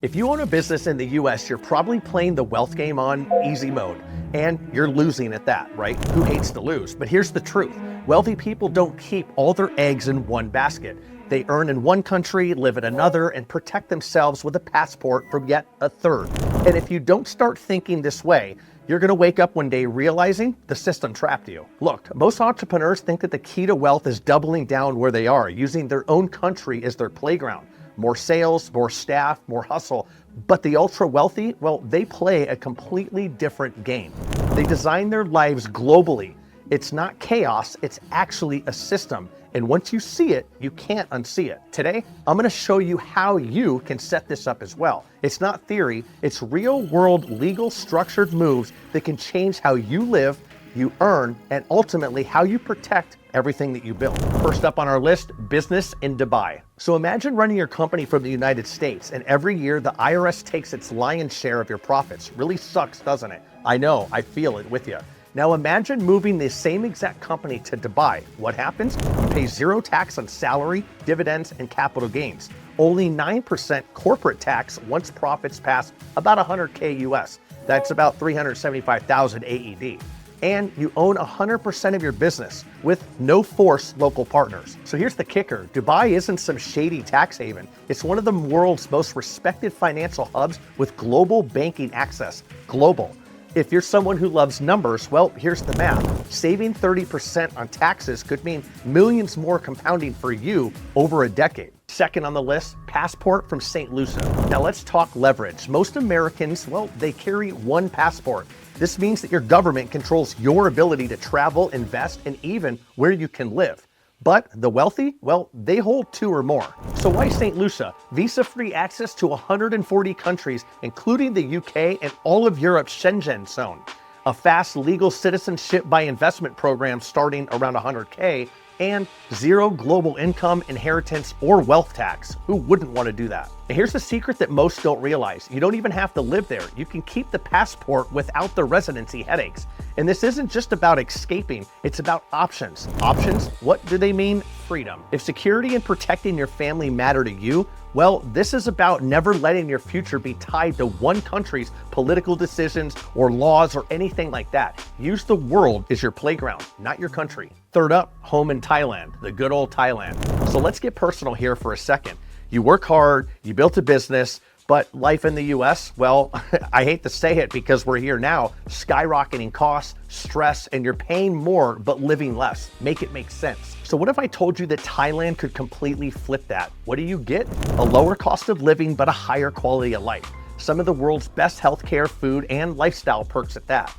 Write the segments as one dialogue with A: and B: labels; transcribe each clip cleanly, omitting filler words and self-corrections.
A: If you own a business in the US, you're probably playing the wealth game on easy mode, and you're losing at that, right? Who hates to lose? But here's the truth. Wealthy people don't keep all their eggs in one basket. They earn in one country, live in another, and protect themselves with a passport from yet a third. And if you don't start thinking this way, you're gonna wake up one day realizing the system trapped you. Look, most entrepreneurs think that the key to wealth is doubling down where they are, using their own country as their playground. More sales, more staff, more hustle. But the ultra wealthy, well, they play a completely different game. They design their lives globally. It's not chaos, it's actually a system. And once you see it, you can't unsee it. Today, I'm gonna show you how you can set this up as well. It's not theory, it's real world legal structured moves that can change how you live, you earn, and ultimately how you protect everything that you build. First up on our list, business in Dubai. So imagine running your company from the United States, and every year the IRS takes its lion's share of your profits. Really sucks, doesn't it? I know, I feel it with you. Now imagine moving the same exact company to Dubai. What happens? You pay zero tax on salary, dividends, and capital gains. Only 9% corporate tax once profits pass about 100K US. That's about 375,000 AED. And you own 100% of your business with no forced local partners. So here's the kicker. Dubai isn't some shady tax haven. It's one of the world's most respected financial hubs with global banking access. Global. If you're someone who loves numbers, well, here's the math. Saving 30% on taxes could mean millions more compounding for you over a decade. Second on the list, passport from St. Lucia. Now let's talk leverage. Most Americans, well, they carry one passport. This means that your government controls your ability to travel, invest, and even where you can live. But the wealthy, well, they hold two or more. So why St. Lucia? Visa-free access to 140 countries, including the UK and all of Europe's Schengen zone. A fast legal citizenship by investment program starting around 100K, and zero global income, inheritance, or wealth tax. Who wouldn't want to do that? And here's the secret that most don't realize. You don't even have to live there. You can keep the passport without the residency headaches. And this isn't just about escaping, it's about options. Options, what do they mean? Freedom. If security and protecting your family matter to you, well, this is about never letting your future be tied to one country's political decisions or laws or anything like that. Use the world as your playground, not your country. Third up, home in Thailand, the good old Thailand. So let's get personal here for a second. You work hard, you built a business, but life in the US, well, I hate to say it because we're here now, skyrocketing costs, stress, and you're paying more but living less. Make it make sense. So what if I told you that Thailand could completely flip that? What do you get? A lower cost of living, but a higher quality of life. Some of the world's best healthcare, food, and lifestyle perks at that.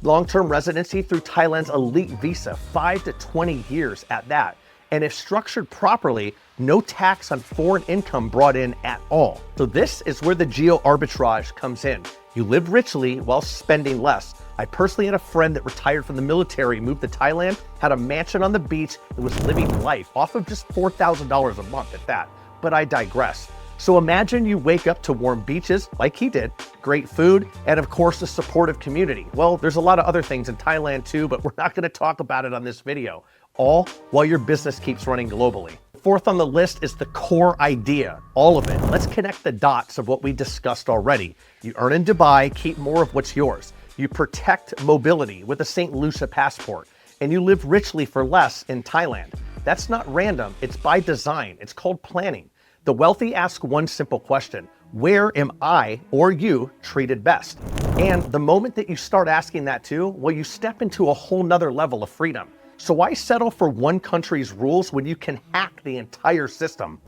A: Long-term residency through Thailand's elite visa, 5 to 20 years at that. And if structured properly, no tax on foreign income brought in at all. So this is where the geoarbitrage comes in. You live richly while spending less. I personally had a friend that retired from the military, moved to Thailand, had a mansion on the beach, and was living life off of just $4,000 a month at that. But I digress. So imagine you wake up to warm beaches, like he did, great food, and of course a supportive community. Well, there's a lot of other things in Thailand too, but we're not gonna talk about it on this video. All while your business keeps running globally. Fourth on the list is the core idea, all of it. Let's connect the dots of what we discussed already. You earn in Dubai, keep more of what's yours. You protect mobility with a St. Lucia passport, and you live richly for less in Thailand. That's not random, it's by design. It's called planning. The wealthy ask one simple question: where am I or you treated best? And the moment that you start asking that too, well, you step into a whole nother level of freedom. So why settle for one country's rules when you can hack the entire system?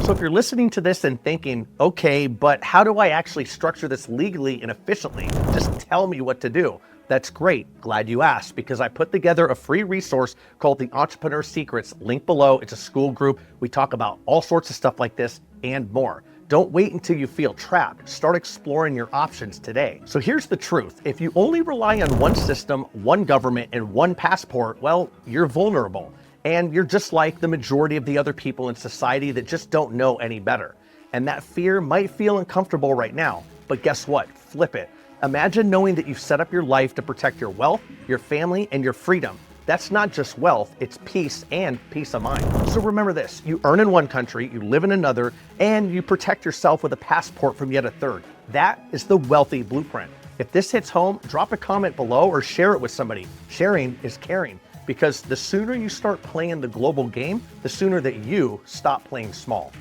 A: So if you're listening to this and thinking, okay, but how do I actually structure this legally and efficiently? Just tell me what to do. That's great. Glad you asked, because I put together a free resource called The Entrepreneur Secrets. Link below. It's a school group. We talk about all sorts of stuff like this and more. Don't wait until you feel trapped. Start exploring your options today. So here's the truth. If you only rely on one system, one government, and one passport, well, you're vulnerable. And you're just like the majority of the other people in society that just don't know any better. And that fear might feel uncomfortable right now, but guess what? Flip it. Imagine knowing that you've set up your life to protect your wealth, your family, and your freedom. That's not just wealth, it's peace and peace of mind. So remember this, you earn in one country, you live in another, and you protect yourself with a passport from yet a third. That is the wealthy blueprint. If this hits home, drop a comment below or share it with somebody. Sharing is caring, because the sooner you start playing the global game, the sooner that you stop playing small.